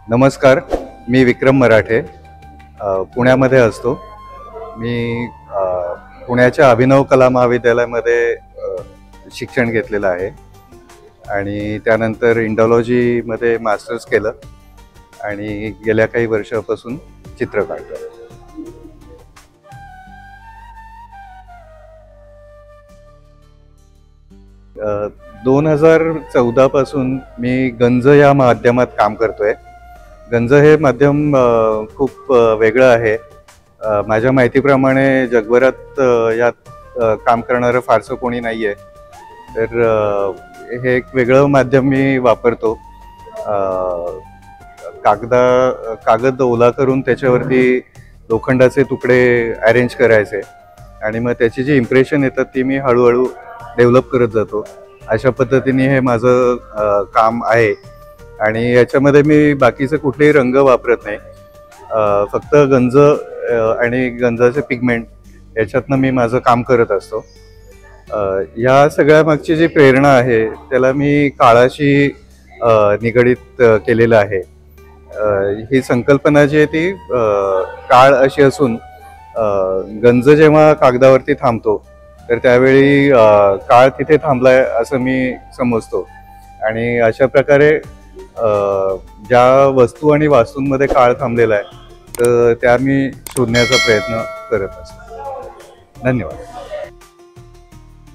नमस्कार, मी विक्रम मराठे पुण्यामध्ये असतो। मी पुण्याच्या अभिनव कला महाविद्यालयामध्ये शिक्षण घेतलेलं आहे आणि त्यानंतर इंडॉलॉजीमध्ये मास्टर्स केलं आणि गेल्या काही वर्षापासून चित्र काढतो। 2014 पासून मी गंज या माध्यमात काम करतोय। गंज हे माध्यम खूप वेगळं आहे। माझ्या माहितीप्रमाणे जगभरात यात काम करणारं फारसं कोणी नाही आहे, तर हे एक वेगळं माध्यम मी वापरतो। कागद ओला करून त्याच्यावरती लोखंडाचे तुकडे अरेंज करायचे आणि मग त्याची जी इम्प्रेशन येतात ती मी हळूहळू डेव्हलप करत जातो। अशा पद्धतीने हे माझं काम आहे आणि याच्यामध्ये मी बाकीचे कुठलेही रंग वापरत नाही। फक्त गंज आणि गंजाचे पिगमेंट याच्यातनं मी माझं काम करत असतो। या सगळ्या मागची जी प्रेरणा आहे त्याला मी काळाशी निगडित केलेलं आहे। ही संकल्पना जी आहे ती काळ अशी असून गंज जेव्हा कागदावरती थांबतो तर त्यावेळी काळ तिथे थांबलाय असं मी समजतो आणि अशा प्रकारे ज्या वस्तू आणि वास्तूंमध्ये काळ थांबलेला आहे तर त्या मी शोधण्याचा प्रयत्न करत असतो। धन्यवाद।